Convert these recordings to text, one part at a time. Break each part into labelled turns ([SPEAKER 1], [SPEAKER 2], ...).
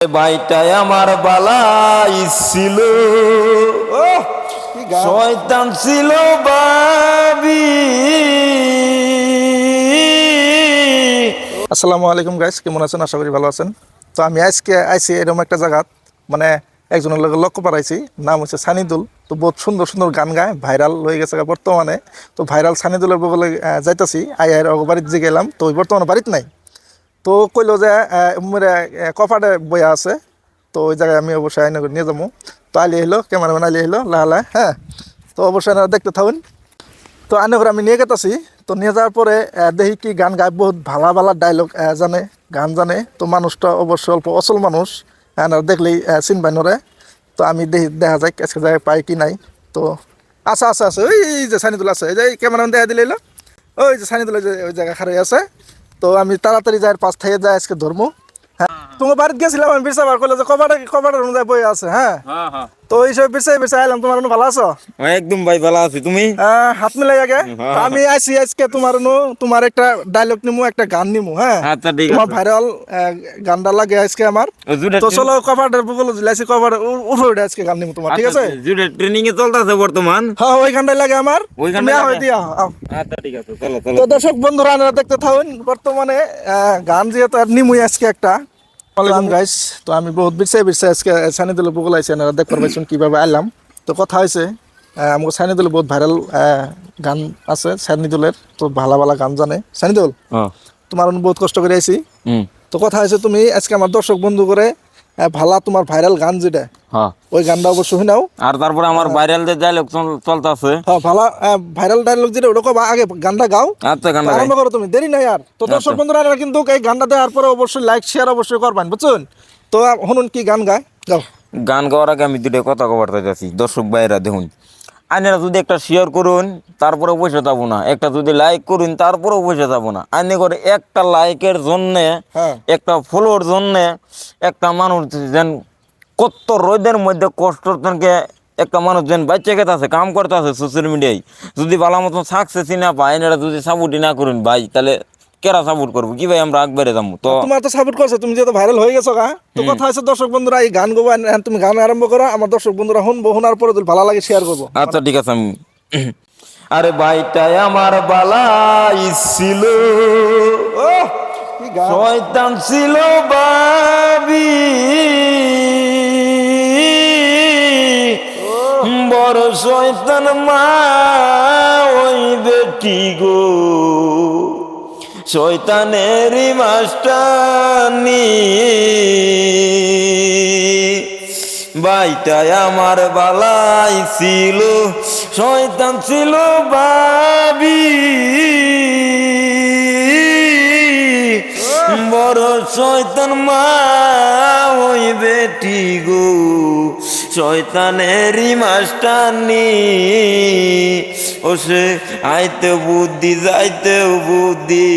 [SPEAKER 1] ভাইটাই আমার বালাই ছিল, শয়তান ছিল বাবি।
[SPEAKER 2] আসসালামু আলাইকুম গাইস, কেমন আছেন? আশা করি ভালো আছেন। তো আমি আজকে আইছি এরকম একটা জায়গা, মানে একজনের লগে লক্ষ্য পারাইছি, নাম হচ্ছে সানিদুল। তো বহুত সুন্দর সুন্দর গান গায়, ভাইরাল হয়ে গেছে বর্তমানে। তো ভাইরাল সানিদুলের বলে যাইতাছি, আয়ের বাড়িতে যে গেলাম, তো ওই বর্তমানে বাড়িতে নাই। তো কইলো যে কপাটে বইয়া আছে, তো ওই জায়গায় আমি অবশ্যই আইনে নিয়ে যাবো। তো আলি এলো, ক্যামেরাম্যান আলি এলো লাহলা, হ্যাঁ। তো অবশ্যই দেখতে থাকুন। তো আনে করে আমি নিয়ে গেতাছি। তো নিয়ে যাওয়ার পরে দেখি কি গান গায়, বহুত ভালা ভালা ডায়লগ জানে, গান জানে। তো মানুষটা অবশ্যই অল্প অচল মানুষ, দেখলেই চিনবাই নরে। তো আমি দেখি, দেখা যায় আজকে জায়গায় পাই কি নাই। তো আচ্ছা আচ্ছা আছে, ওই যে সানিদুল আছে, এই যে ক্যামেরাম্যান দেখা দিলে, ওই যে সানিদুল ওই জায়গা খারাই আছে। তো আমি তাড়াতাড়ি যাই, পাঁচ থেকে যাই আজকে ধর্ম। হ্যাঁ, তোমার বাড়িতে গেছিলাম আমি, বিরসাবার করলে যে কবাটের অনুযায়ী বই আছে, হ্যাঁ। তো এইসব বিরসাই আইলাম, তোমার ভালো আছো?
[SPEAKER 1] একদম ভাই ভালো আছি, তুমি?
[SPEAKER 2] হাত মিলাই আগে। তো আমি আইসি আজকে তোমার একটা ডায়লগ নিমু, একটা গান নিমু, হ্যাঁ।
[SPEAKER 1] আচ্ছা ঠিক
[SPEAKER 2] তোমার
[SPEAKER 1] আছে।
[SPEAKER 2] ভাইরাল গানটা লাগে আজকে আমার। তো চলো কভারের বগলে দিলাইছি, কভার উপরে আজকে গান নিমু তোমার, ঠিক আছে?
[SPEAKER 1] জুড়ে ট্রেনিং এ চলতেছে বর্তমান।
[SPEAKER 2] হ্যাঁ, ওই গানটাই লাগে আমার।
[SPEAKER 1] ওই
[SPEAKER 2] তুমি
[SPEAKER 1] গানটা
[SPEAKER 2] দিয়া
[SPEAKER 1] আচ্ছা ঠিক আছে, চলো
[SPEAKER 2] তো
[SPEAKER 1] চলো।
[SPEAKER 2] দর্শক বন্ধুরা, আপনারা দেখতে থাকুন। বর্তমানে গান যেহেতু আর নিমুই আজকে একটা। ওয়ালাইকুম গাইস। তো আমি বহুত বিরসাই আজকে সানিদুলের বগল আইছি, আপনারা দেখতে পারবেন কিভাবে আইলাম। তো কথা হয়েছে, আমাকে সানিদুলের বহুত ভাইরাল গান আছে সানিদুলের। তো ভালো ভালো গান জানে সানিদুল, তোমার বহুত কষ্ট করে আইছি। তো কথা হয়েছে, তুমি আজকে আমার দর্শক বন্ধু করে ভালা তোমার ভাইরাল গান যেটা, ওই গানটা অবশ্যই শুনাও।
[SPEAKER 1] আর তারপরে আমার ভাইরাল যে ডায়লগ চলতেছে,
[SPEAKER 2] হ্যাঁ ভালো ভাইরাল ডায়লগ যেটা, ওটা কবা আগে গানটা গাও।
[SPEAKER 1] আচ্ছা গানটা
[SPEAKER 2] আরম্ভ করো তুমি, দেরি নাই আর। তো দর্শক বন্ধুরা কিন্তু এই গানটা দেওয়ার পরে অবশ্যই লাইক শেয়ার অবশ্যই করবেন, বুঝছেন? তো শুনুন কি গান গায়, গাও।
[SPEAKER 1] গান গাওয়ার আগে আমি দুটো কথা কবার চাইছি, দর্শক ভাইরা দেখুন, আইনারা যদি একটা শেয়ার করুন তারপরে বসে যাবো না, একটা যদি লাইক করুন তারপরেও বসে যাবো না। আইনে করে একটা লাইকের জন্যে, একটা ফলোর জন্যে একটা মানুষ যেন কত রোদের মধ্যে কষ্ট থেকে একটা মানুষ যেন বাচ্চা খেতে আছে, কাম করতে আছে সোশ্যাল মিডিয়ায়, যদি ভালো মতন সাকসেসই না পায়, এনারা যদি সাপোর্টই না করুন ভাই, তাহলে কেরা সাপোর্ট করবো, কি ভাই আমরা আগবাড়ে যাবো? তো
[SPEAKER 2] তোমার তো সাপোর্ট করছো, তুমি যেহেতু ভাইরাল হয়ে গেছো গা। তো কথা হচ্ছে দর্শক বন্ধুরা, এই গান গাবো, তুমি গান আরম্ভ করো, আমার দর্শক বন্ধুরা শুনবো, শোনার পরে যদি ভালো লাগে শেয়ার করবো।
[SPEAKER 1] আচ্ছা ঠিক আছে। আমি আরে ভাইটাই আমার বালাই ছিল, শয়তান ছিল বাবি, বড় শয়তান মা ওই বেটি গো, শয়তানেরই মাস্টারনি। ভাইটাই আমার বালাই ছিল, শয়তান ছিল বাবি, বড় শয়তান মা ওই বেটি গো, শয়তানেরই মাস্টারনি। ও সে আইতে বুদ্ধি যাইতেও বুদ্ধি,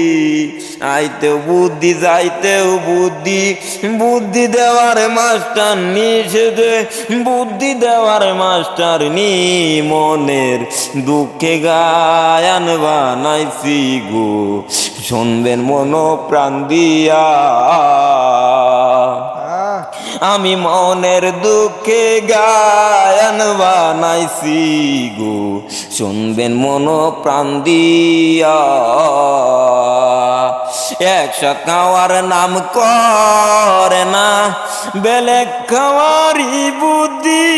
[SPEAKER 1] আইতে বুদ্ধি যাইতেও বুদ্ধি, বুদ্ধি দেওয়ার মাস্টার নি, সে যে বুদ্ধি দেওয়ার মাস্টার নি। মনের দুঃখে গায়ান বানাইছি গো, শুনবেন মন প্রাণ দিয়া। আমি মনের দুঃখে গায়ান বানাইছি গো, শুনবেন মন প্রাণ দিয়া। একসাথ খাওয়ার নাম করে না, বেলেগ খাওয়ারই বুদ্ধি,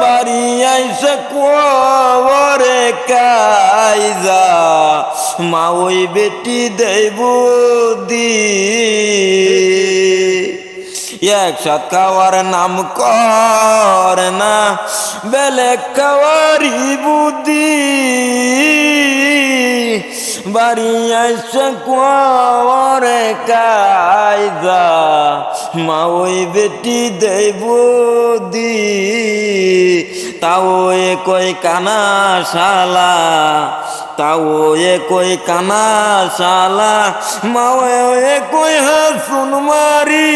[SPEAKER 1] বাড়ি আইসে কোরে কাইজা, মা ওই বেটি দেই বুদ্ধি। একসাথ খাওয়ার নাম করে না, বেলেগ খাওয়ারই বুদ্ধি, বাড়ি আইসে কোরে কাইজা, মা ওই বেটি দেই বুদ্ধি। তাও এ কই কানা শালা, তাও এ কই কানা শালা, মাও এ কই হাসুন মারি,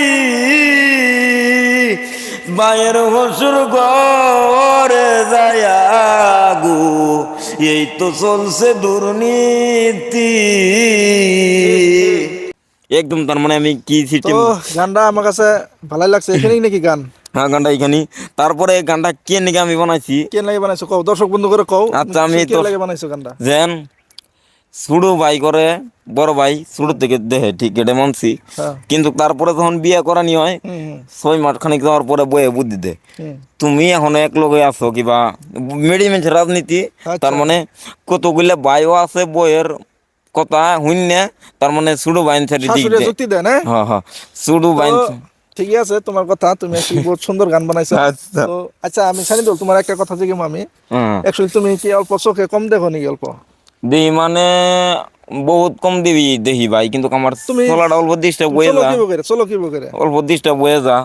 [SPEAKER 1] বায়ের হসুর ঘরে যায়া গো, এই তো চলছে দুর্নীতি। একদম তার মানে আমি কি
[SPEAKER 2] তো
[SPEAKER 1] সিস্টেম।
[SPEAKER 2] গানটা আমার কাছে ভালোই লাগছে, এখানেই নাকি গান
[SPEAKER 1] হ্যাঁ গানটা এখানে, তারপরে গানটা কে নাকি আমি বানাইছি।
[SPEAKER 2] কে লাগে বানাইছো কও, দর্শক বন্ধু করে কও,
[SPEAKER 1] আচ্ছা আমি
[SPEAKER 2] কে
[SPEAKER 1] তো
[SPEAKER 2] লাগে বানাইছো গানটা?
[SPEAKER 1] যেন ছোট ভাই করে, বড় ভাই ছোট থেকে দেখে ঠিক এটা মানছি,
[SPEAKER 2] হ্যাঁ।
[SPEAKER 1] কিন্তু তারপরে যখন বিয়ে করানি হয়
[SPEAKER 2] হুম হুম
[SPEAKER 1] 6 মাস খানিক যাওয়ার পরে বয়ে বুদ্ধি দে,
[SPEAKER 2] হুম।
[SPEAKER 1] তুমি এখন এক লগে আছো কিবা মেডিমেন্স রাজনীতি, তার
[SPEAKER 2] আচ্ছা।
[SPEAKER 1] মানে কতগুলা ভাইও আছে বইয়ের কথা শুননে, তার মানে ছোট বাইন ছেড়ে দিক
[SPEAKER 2] শাশুড়ি
[SPEAKER 1] দে।
[SPEAKER 2] যুক্তি দেয় না?
[SPEAKER 1] হ্যাঁ হ্যাঁ ছোট
[SPEAKER 2] তো
[SPEAKER 1] বাইন।
[SPEAKER 2] ঠিকই আছে তোমার কথা, তুমি একটু বহুত সুন্দর গান বানাইছো।
[SPEAKER 1] আচ্ছা।
[SPEAKER 2] তো আচ্ছা আমি সানিদুল তোমার একটা কথা জিজ্ঞেস আমি,
[SPEAKER 1] হ্যাঁ
[SPEAKER 2] অ্যাকচুয়ালি তুমি কি অল্প চোখে কম দেখো নাকি অল্প?
[SPEAKER 1] দিই মানে বহুত কম দিবি দেখি ভাই, কিন্তু আমার
[SPEAKER 2] তুমি
[SPEAKER 1] চলাটা অল্প ডিস্টার্ব হয়ে
[SPEAKER 2] চলো
[SPEAKER 1] যা,
[SPEAKER 2] কি বকরে, চলো কি বকরে,
[SPEAKER 1] অল্প ডিস্টার্ব হয়ে যা।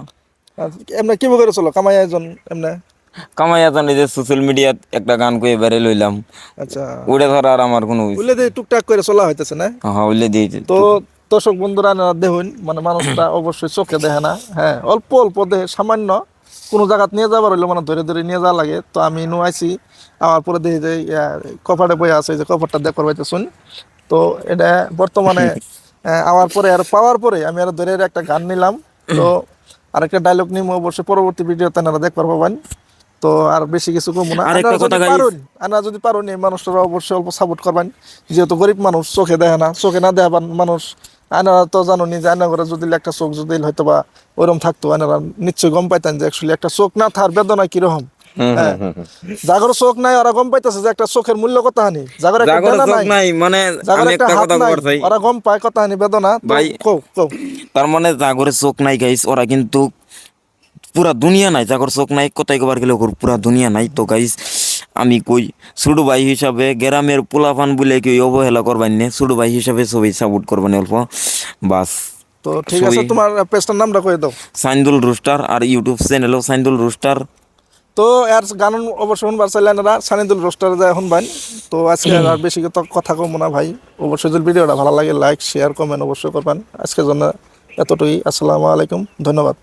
[SPEAKER 2] এমনি কি বকরে চলো, কামাই আয়োজন এমনি।
[SPEAKER 1] কামাই জানি যে সোশ্যাল মিডিয়াত একটা গান কয়ে বেড়ে লইলাম,
[SPEAKER 2] আচ্ছা
[SPEAKER 1] ওটা ধরা আর আমার কোনো
[SPEAKER 2] বুঝলে দিয়ে টুকটাক করে চলা হইতেছে না?
[SPEAKER 1] হ্যাঁ ওইলে দিয়েছে।
[SPEAKER 2] তো দর্শক বন্ধুরা না দেখুন, মানে মানুষটা অবশ্যই চোখে দেখে না, হ্যাঁ অল্প অল্প দেখে, সামান্য কোনো জায়গাত নিয়ে যাবার হইলে মানে ধরে ধরে নিয়ে যাওয়া লাগে। তো আমি নো আইছি, আমার পরে দেখি যে কপারে বই আছে, যে কপারটা দেখ করবাইতে শুন। তো এটা বর্তমানে আমার পরে আর পাওয়ার পরে আমি আর ধরে একটা গান নিলাম। তো আরেকটা ডায়লগ নিম অবশ্যই পরবর্তী ভিডিওতে আপনারা দেখতে পারবেন। তো আর বেশি কিছু কমু না,
[SPEAKER 1] আরেকটা
[SPEAKER 2] আপনারা
[SPEAKER 1] কথা
[SPEAKER 2] যদি
[SPEAKER 1] guys,
[SPEAKER 2] পারুন, আপনারা যদি পারুন এই মানুষটারা অবশ্যই অল্প সাপোর্ট করবেন, যেহেতু গরিব মানুষ, চোখে দেখে না, চোখে না দেখাবার মানুষ। আয়নারা তো জানুনি যে আয়না করে যদি একটা চোখ যদি হয়তো বা ওরম থাকতো, আয়নারা নিশ্চয়ই গম পাইতেন যে অ্যাকচুয়ালি একটা চোখ না থার বেদনা কিরকম। হ্যাঁ, যাগর চোখ নাই ওরা গম পাইতেছে যে একটা চোখের মূল্য কত হানি, যাগর একটা
[SPEAKER 1] জাগর
[SPEAKER 2] ডানা
[SPEAKER 1] চোখ
[SPEAKER 2] নাই,
[SPEAKER 1] নাই মানে
[SPEAKER 2] যাগর
[SPEAKER 1] আমি
[SPEAKER 2] একটা
[SPEAKER 1] একটা
[SPEAKER 2] হাত
[SPEAKER 1] কথা
[SPEAKER 2] নাই,
[SPEAKER 1] কবার চাই
[SPEAKER 2] ওরা গম পায় কত হানি বেদনা। তো
[SPEAKER 1] ভাই,
[SPEAKER 2] কও কও।
[SPEAKER 1] তার মানে জাগরের চোখ নাই গাইস, ওরা কিন্তু পুরা দুনিয়া নাই, জাগর চোখ নাই কোথায় কবার গেলে ওর পুরা দুনিয়া নাই। তো গাইস আমি কই ছোট ভাই হিসাবে গ্রামের পোলাপান বলে কেউ অবহেলা করবেন না, ছোট ভাই হিসাবে সবাই সাপোর্ট করবেন অল্প বাস।
[SPEAKER 2] তো ঠিক আছে,
[SPEAKER 1] সবাই
[SPEAKER 2] তোমার পেজটার নামটা কয়ে দাও।
[SPEAKER 1] সাইন্দুল রুস্টার, আর ইউটিউব চ্যানেলও সাইন্দুল রুস্টার।
[SPEAKER 2] তো এর গান অবশ্যই শুনবার চাইলে আপনারা সানিদুল রোস্টার যায় শুনবেন। তো আজকে আর বেশি কথা কম না ভাই, অবশ্যই যদি ভিডিওটা ভালো লাগে লাইক শেয়ার কমেন্ট অবশ্যই করবেন। আজকের জন্য এতটুকুই, আসসালামু আলাইকুম, ধন্যবাদ।